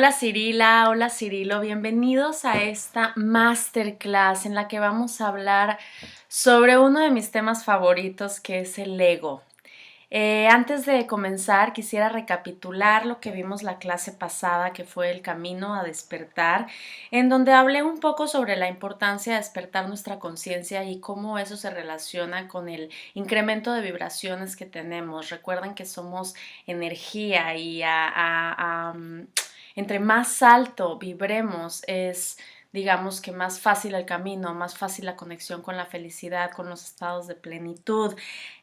Hola Cirila, hola Cirilo, bienvenidos a esta masterclass en la que vamos a hablar sobre uno de mis temas favoritos que es el ego. Antes de comenzar quisiera recapitular lo que vimos la clase pasada, que fue el camino a despertar, en donde hablé un poco sobre la importancia de despertar nuestra conciencia y cómo eso se relaciona con el incremento de vibraciones que tenemos. Recuerden que somos energía y entre más alto vibremos es, digamos, que más fácil el camino, más fácil la conexión con la felicidad, con los estados de plenitud.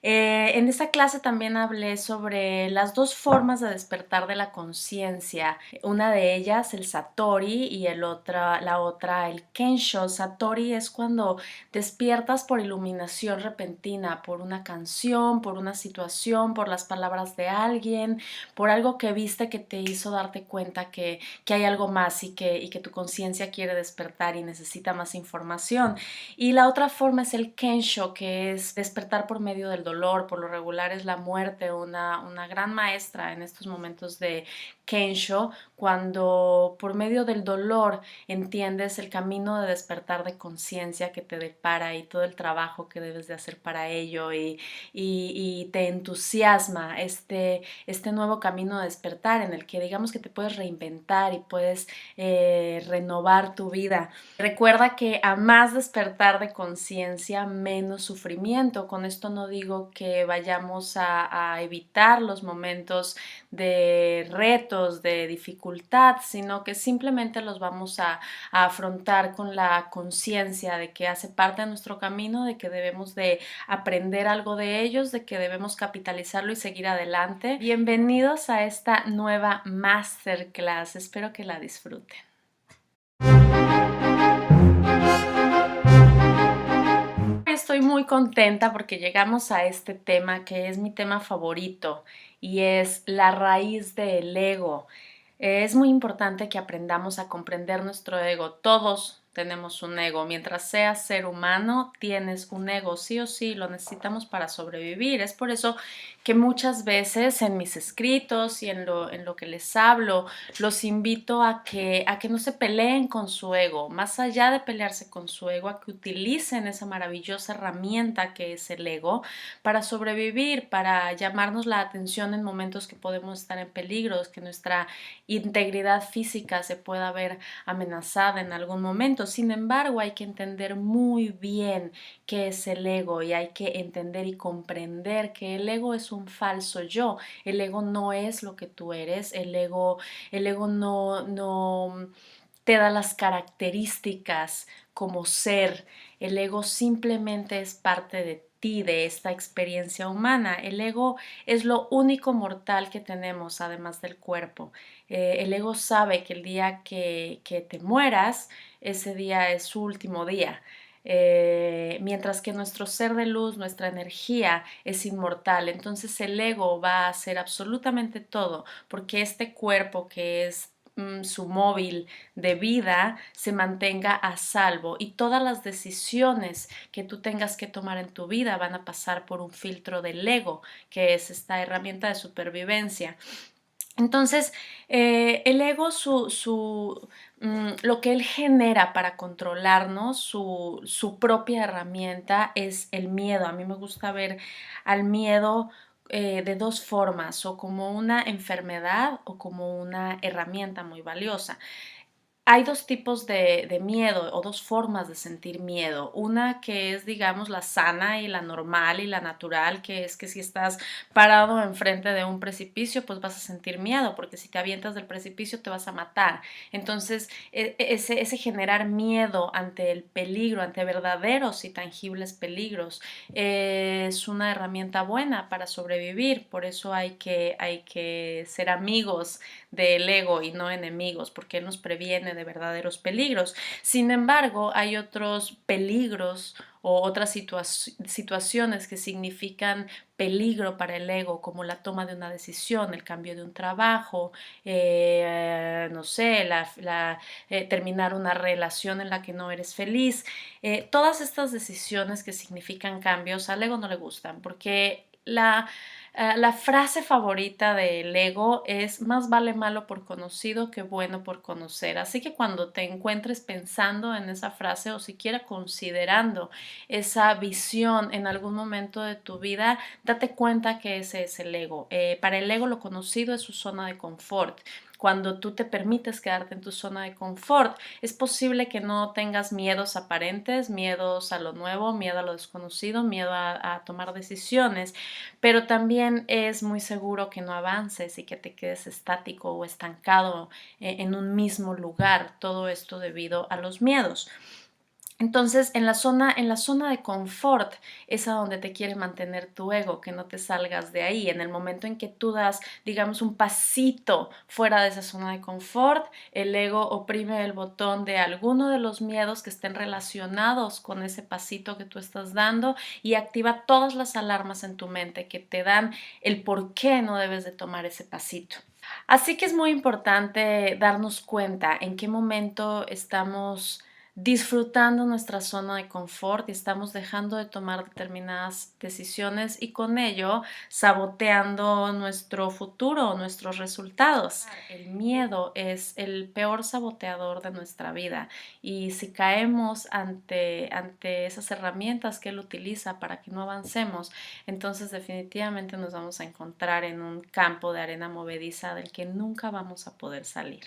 En esta clase también hablé sobre las dos formas de despertar de la conciencia. Una de ellas, el Satori, y la otra, el Kensho. Satori es cuando despiertas por iluminación repentina, por una canción, por una situación, por las palabras de alguien, por algo que viste que te hizo darte cuenta que hay algo más y que tu conciencia quiere despertar y necesita más información. Y la otra forma es el Kensho, que es despertar por medio del dolor. Por lo regular es la muerte, una gran maestra en estos momentos de Kensho, cuando por medio del dolor entiendes el camino de despertar de conciencia que te depara y todo el trabajo que debes de hacer para ello y te entusiasma este nuevo camino de despertar en el que digamos que te puedes reinventar y puedes renovar tu vida. Recuerda que a más despertar de conciencia, menos sufrimiento. Con esto no digo que vayamos a evitar los momentos de retos, de dificultad, sino que simplemente los vamos a afrontar con la conciencia de que hace parte de nuestro camino, de que debemos de aprender algo de ellos, de que debemos capitalizarlo y seguir adelante. Bienvenidos a esta nueva masterclass. Espero que la disfruten. Estoy muy contenta porque llegamos a este tema que es mi tema favorito y es la raíz del ego. Es muy importante que aprendamos a comprender nuestro ego. Todos tenemos un ego. Mientras seas ser humano, tienes un ego. Sí o sí, lo necesitamos para sobrevivir. Es por eso que muchas veces en mis escritos y en lo que les hablo, los invito a que no se peleen con su ego. Más allá de pelearse con su ego, a que utilicen esa maravillosa herramienta que es el ego para sobrevivir, para llamarnos la atención en momentos que podemos estar en peligro, que nuestra integridad física se pueda ver amenazada en algún momento. Sin embargo, hay que entender muy bien qué es el ego y hay que entender y comprender que el ego es un falso yo. El ego no es lo que tú eres. El ego no te da las características como ser. El ego simplemente es parte de ti, de esta experiencia humana. El ego es lo único mortal que tenemos, además del cuerpo. El ego sabe que el día que te mueras, ese día es su último día. Mientras que nuestro ser de luz, nuestra energía es inmortal. Entonces el ego va a hacer absolutamente todo porque este cuerpo que es su móvil de vida se mantenga a salvo y todas las decisiones que tú tengas que tomar en tu vida van a pasar por un filtro del ego, que es esta herramienta de supervivencia. Entonces, el ego, lo que él genera para controlarnos, su propia herramienta es el miedo. A mí me gusta ver al miedo de dos formas, o como una enfermedad o como una herramienta muy valiosa. Hay dos tipos de miedo o dos formas de sentir miedo. Una que es, digamos, la sana y la normal y la natural, que es que si estás parado enfrente de un precipicio, pues vas a sentir miedo, porque si te avientas del precipicio te vas a matar. Entonces, ese generar miedo ante el peligro, ante verdaderos y tangibles peligros, es una herramienta buena para sobrevivir. Por eso hay que ser amigos del ego y no enemigos, porque él nos previene de verdaderos peligros. Sin embargo, hay otros peligros o otras situaciones que significan peligro para el ego, como la toma de una decisión, el cambio de un trabajo, no sé, terminar una relación en la que no eres feliz. Todas estas decisiones que significan cambios al ego no le gustan, porque la frase favorita del ego es más vale malo por conocido que bueno por conocer. Así que cuando te encuentres pensando en esa frase o siquiera considerando esa visión en algún momento de tu vida, date cuenta que ese es el ego. Para el ego lo conocido es su zona de confort. Cuando tú te permites quedarte en tu zona de confort, es posible que no tengas miedos aparentes, miedos a lo nuevo, miedo a lo desconocido, miedo a tomar decisiones, pero también es muy seguro que no avances y que te quedes estático o estancado en un mismo lugar, todo esto debido a los miedos. Entonces, en la zona de confort es a donde te quiere mantener tu ego, que no te salgas de ahí. En el momento en que tú das, digamos, un pasito fuera de esa zona de confort, el ego oprime el botón de alguno de los miedos que estén relacionados con ese pasito que tú estás dando y activa todas las alarmas en tu mente que te dan el por qué no debes de tomar ese pasito. Así que es muy importante darnos cuenta en qué momento estamos disfrutando nuestra zona de confort y estamos dejando de tomar determinadas decisiones y con ello saboteando nuestro futuro, nuestros resultados. El miedo es el peor saboteador de nuestra vida y si caemos ante esas herramientas que él utiliza para que no avancemos, entonces definitivamente nos vamos a encontrar en un campo de arena movediza del que nunca vamos a poder salir.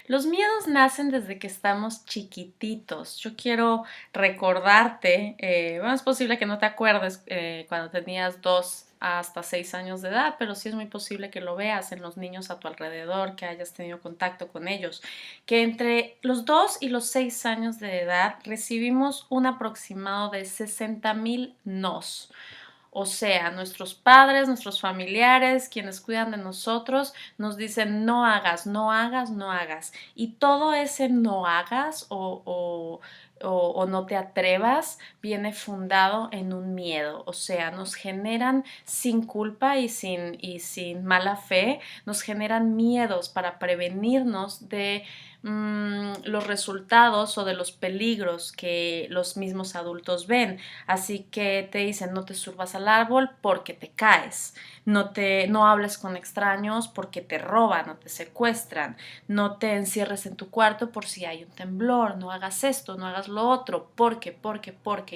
Los miedos nacen desde que estamos chiquititos. Yo quiero recordarte, bueno, es posible que no te acuerdes cuando tenías 2 hasta 6 años de edad, pero sí es muy posible que lo veas en los niños a tu alrededor, que hayas tenido contacto con ellos, que entre los 2 y los 6 años de edad recibimos un aproximado de 60,000 nos. O sea, nuestros padres, nuestros familiares, quienes cuidan de nosotros, nos dicen no hagas, no hagas, no hagas. Y todo ese no hagas o no te atrevas viene fundado en un miedo. O sea, nos generan sin culpa y sin mala fe, nos generan miedos para prevenirnos de los resultados o de los peligros que los mismos adultos ven. Así que te dicen no te subas al árbol porque te caes, no hables con extraños porque te roban o te secuestran, no te encierres en tu cuarto por si hay un temblor, no hagas esto, no hagas lo otro, porque.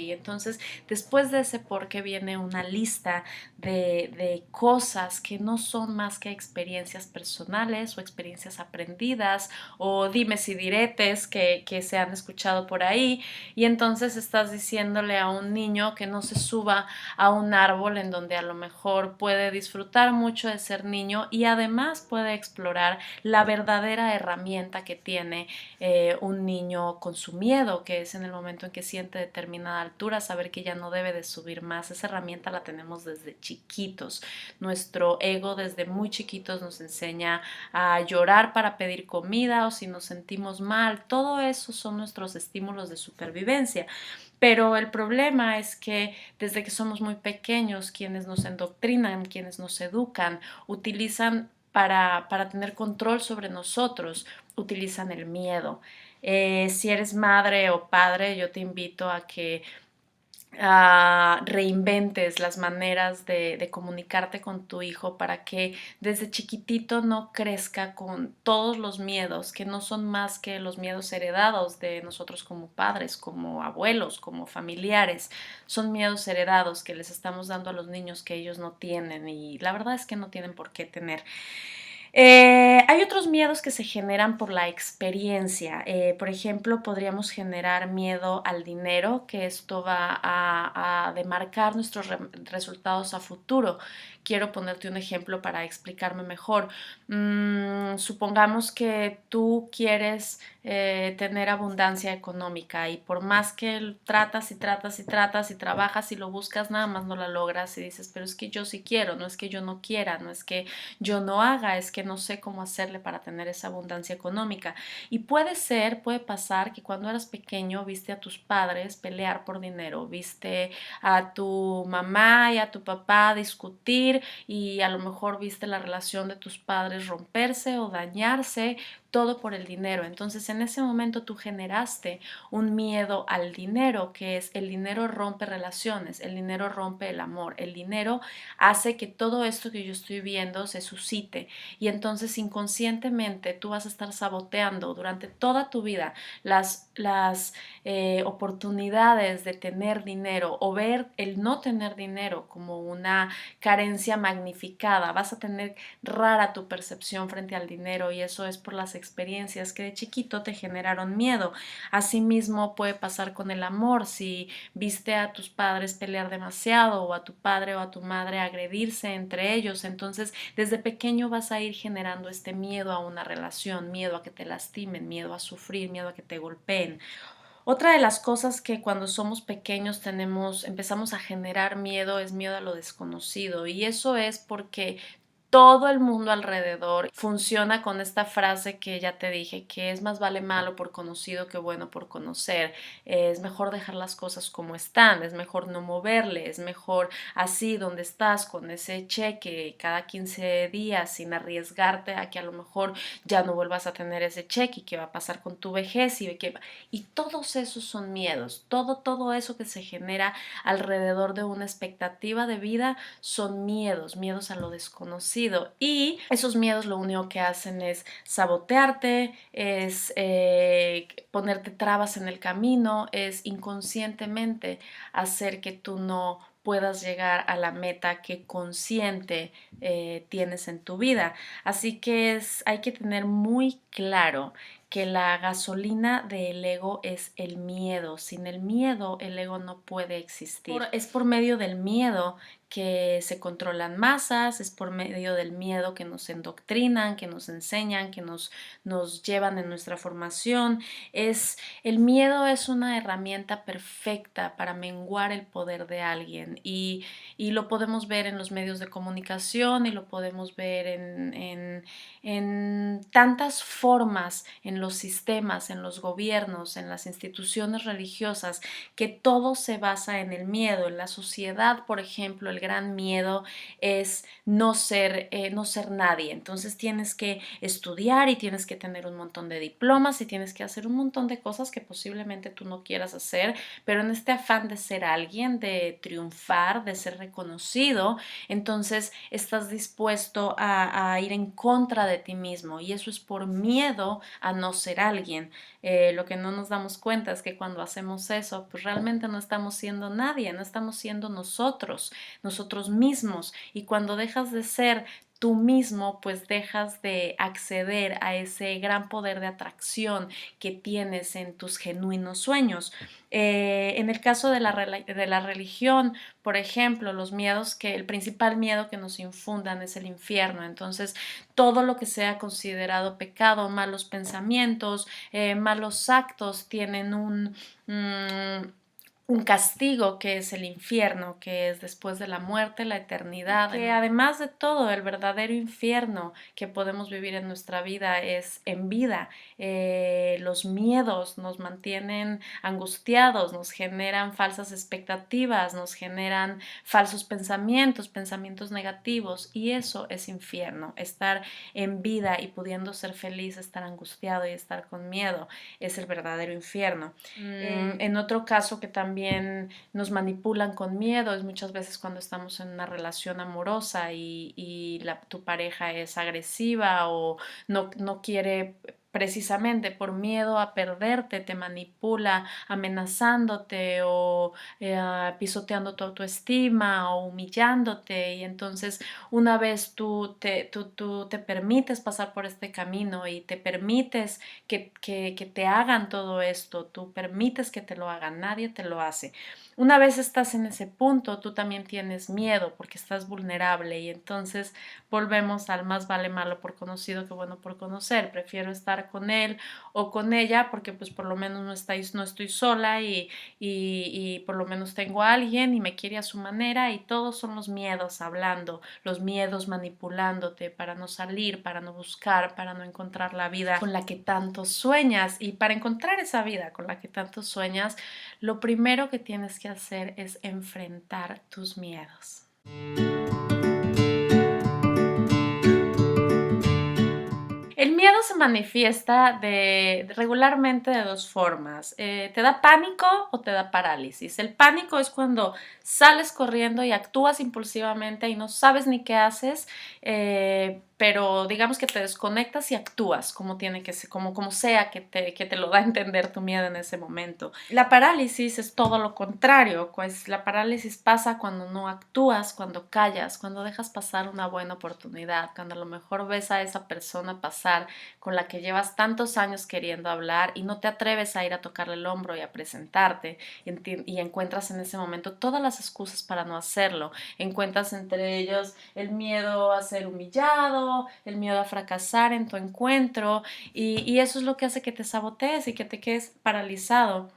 Y entonces después de ese porque viene una lista de cosas que no son más que experiencias personales o experiencias aprendidas o dimes y diretes que se han escuchado por ahí y entonces estás diciéndole a un niño que no se suba a un árbol en donde a lo mejor puede disfrutar mucho de ser niño y además puede explorar la verdadera herramienta que tiene un niño con su miedo, que es en el momento en que siente determinada altura, saber que ya no debe de subir más. Esa herramienta la tenemos desde chiquitos. Nuestro ego desde muy chiquitos nos enseña a llorar para pedir comida o si nos sentimos mal. Todo eso son nuestros estímulos de supervivencia. Pero el problema es que desde que somos muy pequeños, quienes nos endoctrinan, quienes nos educan, utilizan para tener control sobre nosotros, utilizan el miedo. Si eres madre o padre, yo te invito a que reinventes las maneras de comunicarte con tu hijo para que desde chiquitito no crezca con todos los miedos, que no son más que los miedos heredados de nosotros como padres, como abuelos, como familiares. Son miedos heredados que les estamos dando a los niños que ellos no tienen y la verdad es que no tienen por qué tener. Hay otros miedos que se generan por la experiencia. Por ejemplo, podríamos generar miedo al dinero, que esto va a demarcar nuestros resultados a futuro. Quiero ponerte un ejemplo para explicarme mejor. Supongamos que tú quieres tener abundancia económica y por más que tratas y tratas y tratas y trabajas y lo buscas, nada más no la logras y dices, pero es que yo sí quiero, no es que yo no quiera, no es que yo no haga, es que no sé cómo hacerle para tener esa abundancia económica. Y puede pasar que cuando eras pequeño viste a tus padres pelear por dinero, viste a tu mamá y a tu papá discutir y a lo mejor viste la relación de tus padres romperse o dañarse todo por el dinero. Entonces en ese momento tú generaste un miedo al dinero, que es el dinero rompe relaciones, el dinero rompe el amor, el dinero hace que todo esto que yo estoy viendo se suscite y entonces inconscientemente tú vas a estar saboteando durante toda tu vida las oportunidades de tener dinero o ver el no tener dinero como una carencia magnificada. Vas a tener rara tu percepción frente al dinero y eso es por las experiencias que de chiquito te generaron miedo. Asimismo puede pasar con el amor. Si viste a tus padres pelear demasiado o a tu padre o a tu madre agredirse entre ellos, entonces desde pequeño vas a ir generando este miedo a una relación, miedo a que te lastimen, miedo a sufrir, miedo a que te golpeen. Otra de las cosas que cuando somos pequeños empezamos a generar miedo es miedo a lo desconocido y eso es porque todo el mundo alrededor funciona con esta frase que ya te dije, que es más vale malo por conocido que bueno por conocer. Es mejor dejar las cosas como están, es mejor no moverle, es mejor así donde estás con ese cheque cada 15 días sin arriesgarte a que a lo mejor ya no vuelvas a tener ese cheque y qué va a pasar con tu vejez y todos esos son miedos, todo eso que se genera alrededor de una expectativa de vida son miedos, miedos a lo desconocido y esos miedos lo único que hacen es sabotearte, es ponerte trabas en el camino, es inconscientemente hacer que tú no puedas llegar a la meta que consciente tienes en tu vida. Así que hay que tener muy claro que la gasolina del ego es el miedo. Sin el miedo, el ego no puede existir. Es por medio del miedo que se controlan masas, es por medio del miedo que nos endoctrinan, que nos enseñan, que nos llevan en nuestra formación. El miedo es una herramienta perfecta para menguar el poder de alguien y lo podemos ver en los medios de comunicación y lo podemos ver en tantas formas, en los sistemas, en los gobiernos, en las instituciones religiosas, que todo se basa en el miedo. En la sociedad, por ejemplo, el gran miedo es no ser nadie. Entonces tienes que estudiar y tienes que tener un montón de diplomas y tienes que hacer un montón de cosas que posiblemente tú no quieras hacer, pero en este afán de ser alguien, de triunfar, de ser reconocido, entonces estás dispuesto a ir en contra de ti mismo y eso es por miedo a no ser alguien. Lo que no nos damos cuenta es que cuando hacemos eso, pues realmente no estamos siendo nadie, no estamos siendo nosotros mismos. Y cuando dejas de ser tú mismo, pues dejas de acceder a ese gran poder de atracción que tienes en tus genuinos sueños. En el caso de la religión, por ejemplo, el principal miedo que nos infundan es el infierno. Entonces, todo lo que sea considerado pecado, malos pensamientos, malos actos, tienen un castigo que es el infierno, que es después de la muerte, la eternidad, que además de todo, el verdadero infierno que podemos vivir en nuestra vida es en vida. Los miedos nos mantienen angustiados, nos generan falsas expectativas, nos generan falsos pensamientos, pensamientos negativos y eso es infierno. Estar en vida y pudiendo ser feliz, estar angustiado y estar con miedo es el verdadero infierno. En otro caso que también nos manipulan con miedo es muchas veces cuando estamos en una relación amorosa y tu pareja es agresiva o no quiere precisamente por miedo a perderte, te manipula amenazándote o pisoteando tu autoestima o humillándote y entonces una vez tú te permites pasar por este camino y te permites que te hagan todo esto, tú permites que te lo hagan, nadie te lo hace. Una vez estás en ese punto, tú también tienes miedo porque estás vulnerable y entonces volvemos al más vale malo por conocido que bueno por conocer. Prefiero estar con él o con ella porque pues por lo menos no estoy sola y por lo menos tengo a alguien y me quiere a su manera y todos son los miedos hablando, los miedos manipulándote para no salir, para no buscar, para no encontrar la vida con la que tanto sueñas y para encontrar esa vida con la que tanto sueñas, lo primero que tienes que hacer es enfrentar tus miedos. El miedo miedo se manifiesta regularmente de dos formas. ¿Te da pánico o te da parálisis? El pánico es cuando sales corriendo y actúas impulsivamente y no sabes ni qué haces, pero digamos que te desconectas y actúas como tiene que ser, como sea que te lo da a entender tu miedo en ese momento. La parálisis es todo lo contrario, pues la parálisis pasa cuando no actúas, cuando callas, cuando dejas pasar una buena oportunidad, cuando a lo mejor ves a esa persona pasar con la que llevas tantos años queriendo hablar y no te atreves a ir a tocarle el hombro y a presentarte y encuentras en ese momento todas las excusas para no hacerlo. Encuentras entre ellos el miedo a ser humillado, el miedo a fracasar en tu encuentro y eso es lo que hace que te sabotees y que te quedes paralizado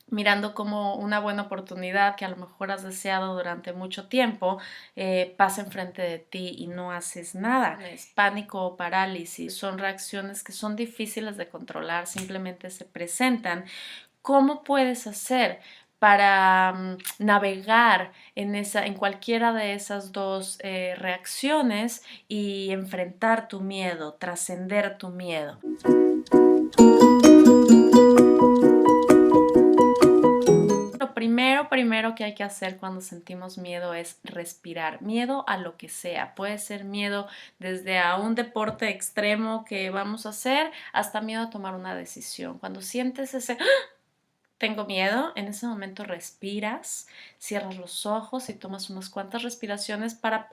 mirando como una buena oportunidad que a lo mejor has deseado durante mucho tiempo pasa enfrente de ti y no haces nada. Es pánico o parálisis, son reacciones que son difíciles de controlar, simplemente se presentan. ¿Cómo puedes hacer para navegar en cualquiera de esas dos reacciones y enfrentar tu miedo, trascender tu miedo? Lo primero que hay que hacer cuando sentimos miedo es respirar. Miedo a lo que sea. Puede ser miedo desde a un deporte extremo que vamos a hacer hasta miedo a tomar una decisión. Cuando sientes ese tengo miedo, en ese momento respiras, cierras los ojos y tomas unas cuantas respiraciones para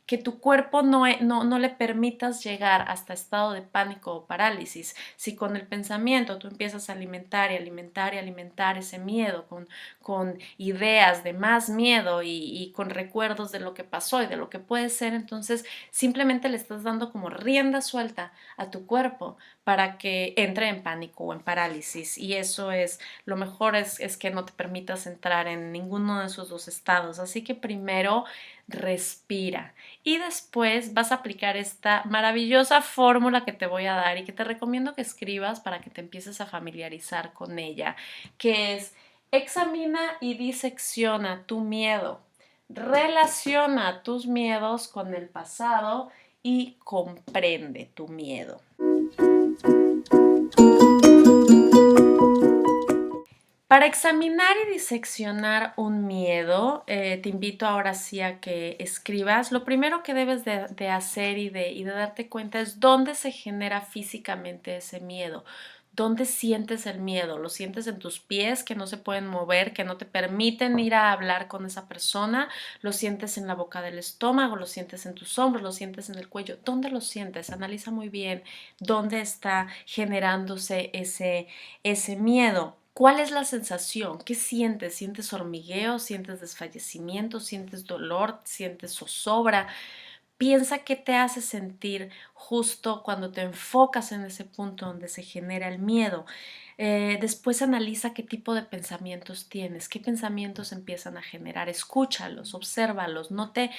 que tu cuerpo no le permitas llegar hasta estado de pánico o parálisis. Si con el pensamiento tú empiezas a alimentar y alimentar y alimentar ese miedo con ideas de más miedo y con recuerdos de lo que pasó y de lo que puede ser, entonces simplemente le estás dando como rienda suelta a tu cuerpo para que entre en pánico o en parálisis y eso es, lo mejor es que no te permitas entrar en ninguno de esos dos estados. Así que primero respira y después vas a aplicar esta maravillosa fórmula que te voy a dar y que te recomiendo que escribas para que te empieces a familiarizar con ella, que es examina y disecciona tu miedo, relaciona tus miedos con el pasado y comprende tu miedo. Para examinar y diseccionar un miedo, te invito ahora sí a que escribas. Lo primero que debes de hacer y de darte cuenta es dónde se genera físicamente ese miedo. ¿Dónde sientes el miedo? ¿Lo sientes en tus pies que no se pueden mover, que no te permiten ir a hablar con esa persona? ¿Lo sientes en la boca del estómago? ¿Lo sientes en tus hombros? ¿Lo sientes en el cuello? ¿Dónde lo sientes? Analiza muy bien dónde está generándose ese miedo. ¿Cuál es la sensación? ¿Qué sientes? ¿Sientes hormigueo? ¿Sientes desfallecimiento? ¿Sientes dolor? ¿Sientes zozobra? Piensa qué te hace sentir justo cuando te enfocas en ese punto donde se genera el miedo. Después analiza qué tipo de pensamientos tienes, qué pensamientos empiezan a generar. Escúchalos, obsérvalos, no te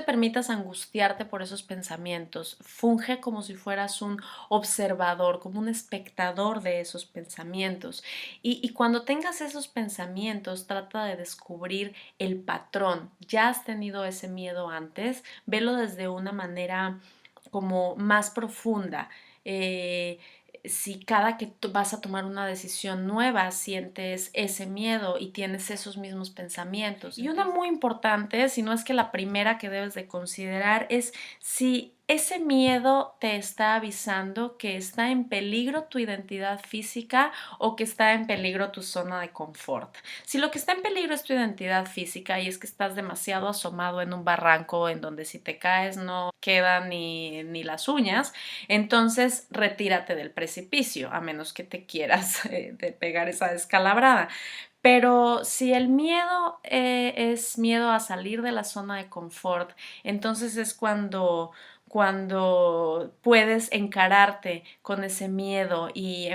permitas angustiarte por esos pensamientos. Funge como si fueras un observador, como un espectador de esos pensamientos. Y cuando tengas esos pensamientos, trata de descubrir el patrón. ¿Ya has tenido ese miedo antes? Velo desde una manera como más profunda. Si cada que vas a tomar una decisión nueva sientes ese miedo y tienes esos mismos pensamientos. Y una muy importante, si no es que la primera que debes de considerar es si ese miedo te está avisando que está en peligro tu identidad física o que está en peligro tu zona de confort. Si lo que está en peligro es tu identidad física y es que estás demasiado asomado en un barranco en donde si te caes no quedan ni las uñas, entonces retírate del precipicio, a menos que te quieras de pegar esa descalabrada. Pero si el miedo es miedo a salir de la zona de confort, entonces es cuando puedes encararte con ese miedo y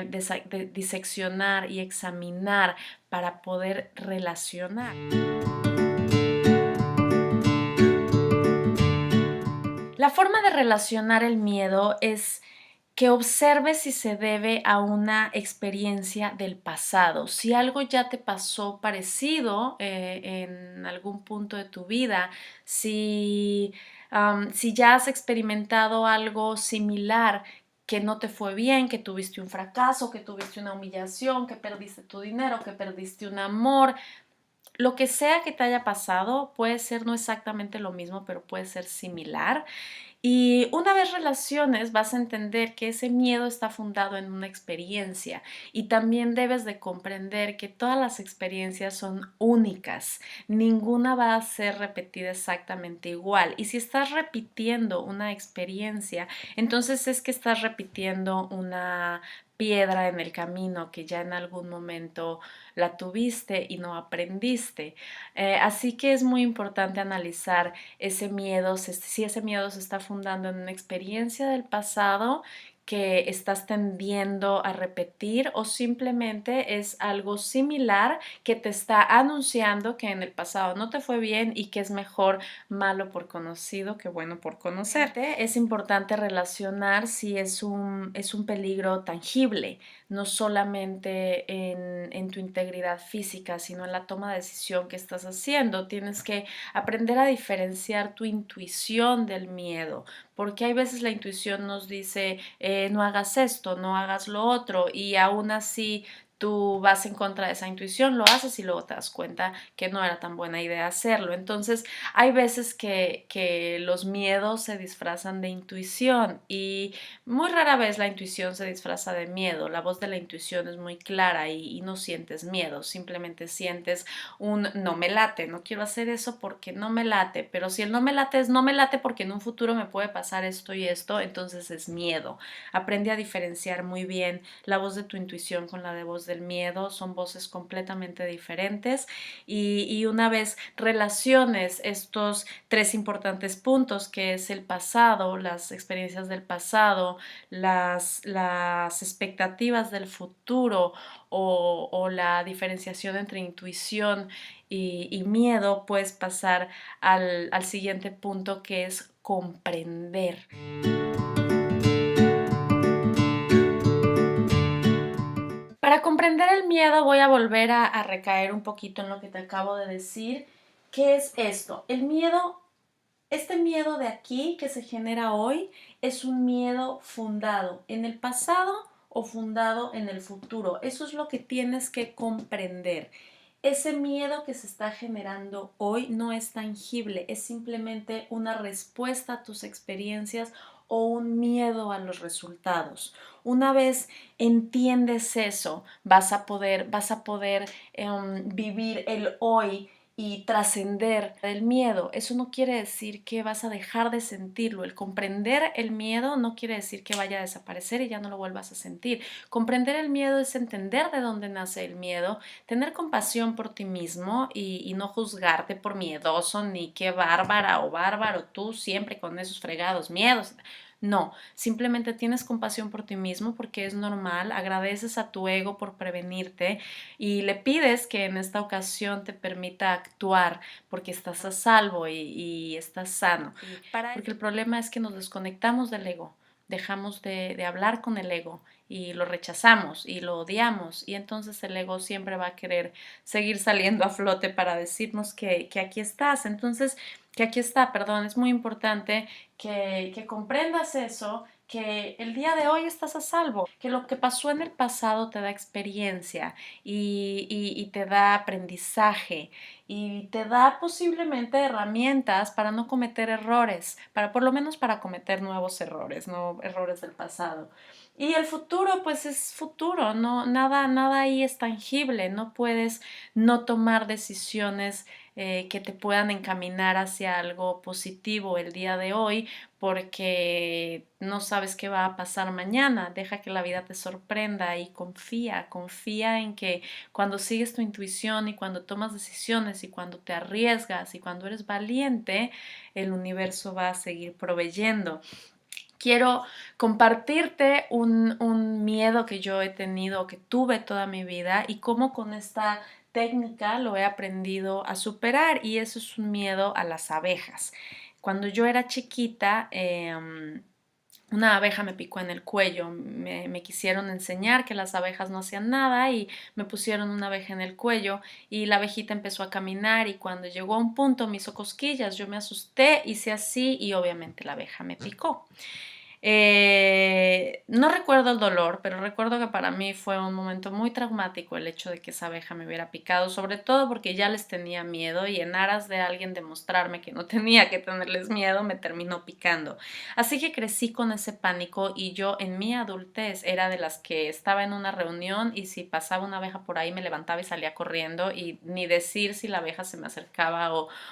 diseccionar y examinar para poder relacionar. La forma de relacionar el miedo es que observes si se debe a una experiencia del pasado. Si algo ya te pasó parecido en algún punto de tu vida, si ya has experimentado algo similar que no te fue bien, que tuviste un fracaso, que tuviste una humillación, que perdiste tu dinero, que perdiste un amor. Lo que sea que te haya pasado puede ser no exactamente lo mismo, pero puede ser similar. Y una vez relaciones, vas a entender que ese miedo está fundado en una experiencia y también debes de comprender que todas las experiencias son únicas, ninguna va a ser repetida exactamente igual. Y si estás repitiendo una experiencia, entonces es que estás repitiendo una piedra en el camino que ya en algún momento la tuviste y no aprendiste. Así que es muy importante analizar ese miedo, si ese miedo se está fundando en una experiencia del pasado que estás tendiendo a repetir o simplemente es algo similar que te está anunciando que en el pasado no te fue bien y que es mejor malo por conocido que bueno por conocerte. Es importante relacionar si es un peligro tangible, no solamente en tu integridad física, sino en la toma de decisión que estás haciendo. Tienes que aprender a diferenciar tu intuición del miedo, porque hay veces la intuición nos dice, no hagas esto, no hagas lo otro, y aún así tú vas en contra de esa intuición, lo haces y luego te das cuenta que no era tan buena idea hacerlo. Entonces, hay veces que los miedos se disfrazan de intuición y muy rara vez la intuición se disfraza de miedo. La voz de la intuición es muy clara y no sientes miedo, simplemente sientes un no me late, no quiero hacer eso porque no me late, pero si el no me late es no me late porque en un futuro me puede pasar esto y esto, entonces es miedo. Aprende a diferenciar muy bien la voz de tu intuición con la de voz del miedo, son voces completamente diferentes y una vez relaciones estos tres importantes puntos que es el pasado, las experiencias del pasado, las expectativas del futuro o la diferenciación entre intuición y miedo, puedes pasar al siguiente punto que es comprender. Para comprender el miedo voy a volver a recaer un poquito en lo que te acabo de decir. ¿Qué es esto? El miedo, este miedo de aquí que se genera hoy es un miedo fundado en el pasado o fundado en el futuro. Eso es lo que tienes que comprender. Ese miedo que se está generando hoy no es tangible, es simplemente una respuesta a tus experiencias o un miedo a los resultados. Una vez entiendes eso, vas a poder vivir el hoy y trascender el miedo. Eso no quiere decir que vas a dejar de sentirlo. El comprender el miedo no quiere decir que vaya a desaparecer y ya no lo vuelvas a sentir. Comprender el miedo es entender de dónde nace el miedo, tener compasión por ti mismo y no juzgarte por miedoso ni qué bárbara o bárbaro tú siempre con esos fregados miedos. No, simplemente tienes compasión por ti mismo porque es normal, agradeces a tu ego por prevenirte y le pides que en esta ocasión te permita actuar porque estás a salvo y estás sano. Porque el problema es que nos desconectamos del ego, dejamos de hablar con el ego y lo rechazamos y lo odiamos y entonces el ego siempre va a querer seguir saliendo a flote para decirnos que aquí estás. Entonces, que aquí está, perdón, es muy importante que comprendas eso, que el día de hoy estás a salvo, que lo que pasó en el pasado te da experiencia y te da aprendizaje y te da posiblemente herramientas para no cometer errores, para por lo menos para cometer nuevos errores, no errores del pasado. Y el futuro, pues es futuro, no, nada ahí es tangible, no puedes no tomar decisiones que te puedan encaminar hacia algo positivo el día de hoy porque no sabes qué va a pasar mañana. Deja que la vida te sorprenda y confía en que cuando sigues tu intuición y cuando tomas decisiones y cuando te arriesgas y cuando eres valiente, el universo va a seguir proveyendo. Quiero compartirte un miedo que yo he tenido, que tuve toda mi vida y cómo con esta técnica lo he aprendido a superar y eso es un miedo a las abejas. Cuando yo era chiquita, una abeja me picó en el cuello, me quisieron enseñar que las abejas no hacían nada y me pusieron una abeja en el cuello y la abejita empezó a caminar y cuando llegó a un punto me hizo cosquillas, yo me asusté, hice así y obviamente la abeja me picó. No recuerdo el dolor, pero recuerdo que para mí fue un momento muy traumático el hecho de que esa abeja me hubiera picado, sobre todo porque ya les tenía miedo y en aras de alguien demostrarme que no tenía que tenerles miedo, me terminó picando. Así que crecí con ese pánico y yo en mi adultez era de las que estaba en una reunión y si pasaba una abeja por ahí me levantaba y salía corriendo y ni decir si la abeja se me acercaba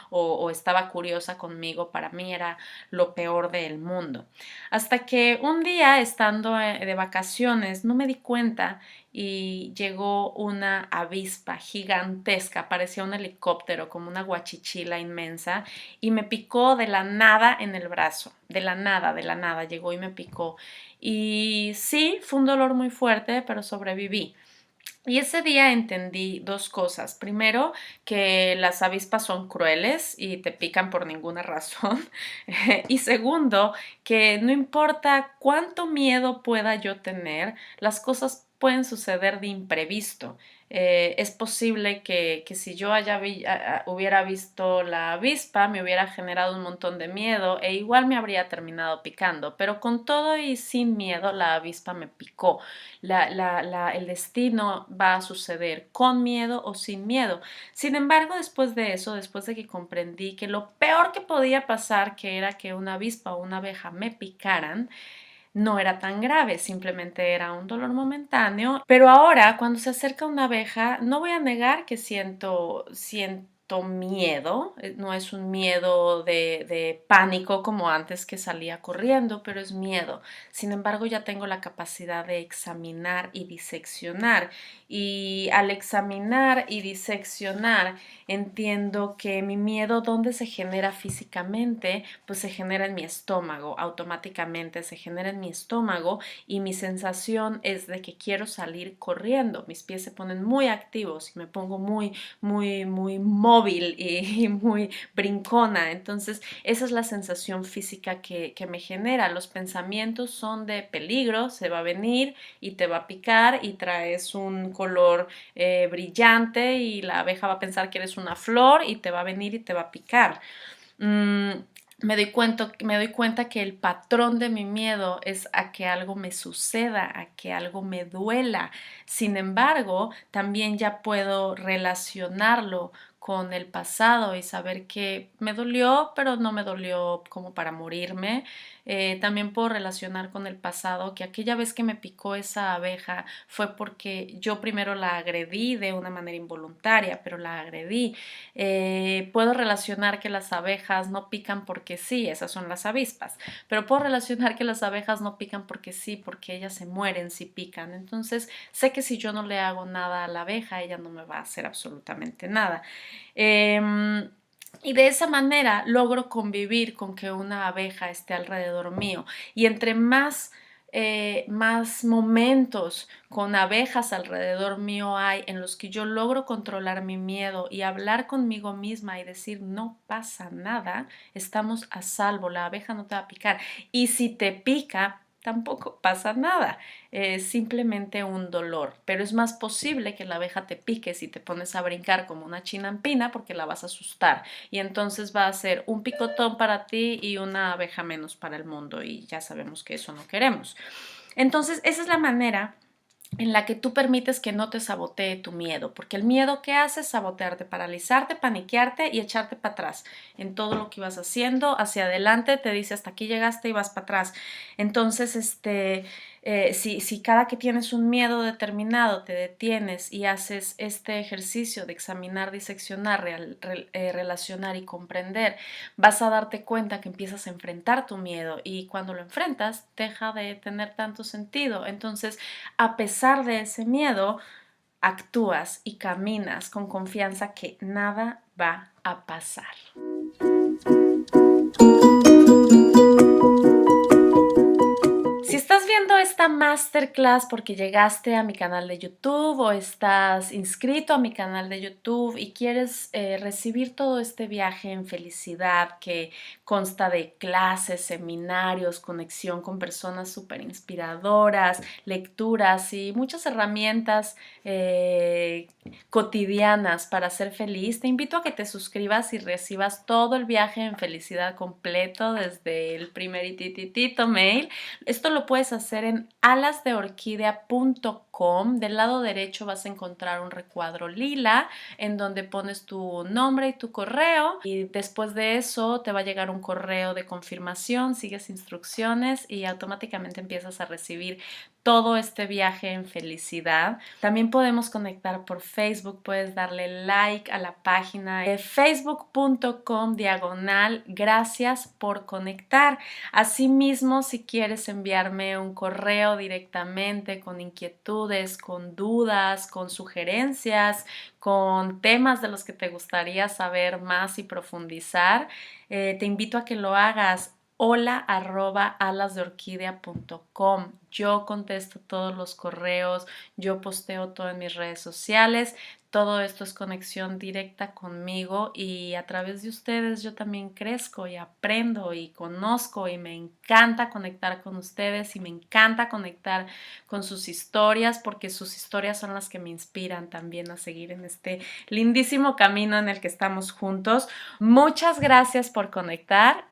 o estaba curiosa conmigo, para mí era lo peor del mundo. Hasta que un día, estando de vacaciones, no me di cuenta y llegó una avispa gigantesca, parecía un helicóptero, como una guachichila inmensa, y me picó de la nada en el brazo, de la nada, llegó y me picó. Y sí, fue un dolor muy fuerte, pero sobreviví. Y ese día entendí dos cosas. Primero, que las avispas son crueles y te pican por ninguna razón. Y segundo, que no importa cuánto miedo pueda yo tener, las cosas pueden suceder de imprevisto. Es posible que si yo hubiera visto la avispa, me hubiera generado un montón de miedo e igual me habría terminado picando, pero con todo y sin miedo, la avispa me picó. El destino va a suceder con miedo o sin miedo. Sin embargo, después de eso, después de que comprendí que lo peor que podía pasar, que era que una avispa o una abeja me picaran, no era tan grave, simplemente era un dolor momentáneo. Pero ahora, cuando se acerca una abeja, no voy a negar que siento miedo, no es un miedo de pánico como antes que salía corriendo, pero es miedo. Sin embargo, ya tengo la capacidad de examinar y diseccionar. Y al examinar y diseccionar, entiendo que mi miedo, ¿dónde se genera físicamente? Pues se genera en mi estómago, automáticamente se genera en mi estómago y mi sensación es de que quiero salir corriendo. Mis pies se ponen muy activos y me pongo muy móvil y muy brincona. Entonces, esa es la sensación física que me genera. Los pensamientos son de peligro, se va a venir y te va a picar y traes un color brillante y la abeja va a pensar que eres una flor y te va a venir y te va a picar. Mm, me doy cuenta que el patrón de mi miedo es a que algo me suceda, a que algo me duela. Sin embargo, también ya puedo relacionarlo con el pasado y saber que me dolió, pero no me dolió como para morirme. También puedo relacionar con el pasado que aquella vez que me picó esa abeja fue porque yo primero la agredí de una manera involuntaria, pero la agredí. Puedo relacionar que las abejas no pican porque sí, esas son las avispas, pero puedo relacionar que las abejas no pican porque sí, porque ellas se mueren si pican. Entonces sé que si yo no le hago nada a la abeja, ella no me va a hacer absolutamente nada. Y de esa manera logro convivir con que una abeja esté alrededor mío. Y entre más momentos con abejas alrededor mío hay en los que yo logro controlar mi miedo y hablar conmigo misma y decir no pasa nada, estamos a salvo, la abeja no te va a picar. Y si te pica, tampoco pasa nada, es simplemente un dolor, pero es más posible que la abeja te pique si te pones a brincar como una chinampina porque la vas a asustar y entonces va a ser un picotón para ti y una abeja menos para el mundo y ya sabemos que eso no queremos. Entonces, esa es la manera en la que tú permites que no te sabotee tu miedo, porque el miedo que hace es sabotearte, paralizarte, paniquearte y echarte para atrás en todo lo que ibas haciendo, hacia adelante te dice hasta aquí llegaste y vas para atrás. Entonces, si cada que tienes un miedo determinado te detienes y haces este ejercicio de examinar, diseccionar, relacionar y comprender, vas a darte cuenta que empiezas a enfrentar tu miedo y cuando lo enfrentas deja de tener tanto sentido. Entonces, a pesar de ese miedo, actúas y caminas con confianza que nada va a pasar. Si estás viendo esta esta masterclass porque llegaste a mi canal de YouTube o estás inscrito a mi canal de YouTube y quieres recibir todo este viaje en felicidad que consta de clases, seminarios, conexión con personas súper inspiradoras, lecturas y muchas herramientas cotidianas para ser feliz, te invito a que te suscribas y recibas todo el viaje en felicidad completo desde el primerititito mail. Esto lo puedes hacer en alasdeorquídea.com. Del lado derecho vas a encontrar un recuadro lila en donde pones tu nombre y tu correo y después de eso te va a llegar un correo de confirmación, sigues instrucciones y automáticamente empiezas a recibir todo este viaje en felicidad. También podemos conectar por Facebook, puedes darle like a la página facebook.com/gracias por conectar. Asimismo, si quieres enviarme un correo directamente con inquietudes, con dudas, con sugerencias, con temas de los que te gustaría saber más y profundizar, te invito a que lo hagas. hola@alasdeorquídea.com. Yo contesto todos los correos, yo posteo todo en mis redes sociales. Todo esto es conexión directa conmigo y a través de ustedes yo también crezco y aprendo y conozco y me encanta conectar con ustedes y me encanta conectar con sus historias porque sus historias son las que me inspiran también a seguir en este lindísimo camino en el que estamos juntos. Muchas gracias por conectar.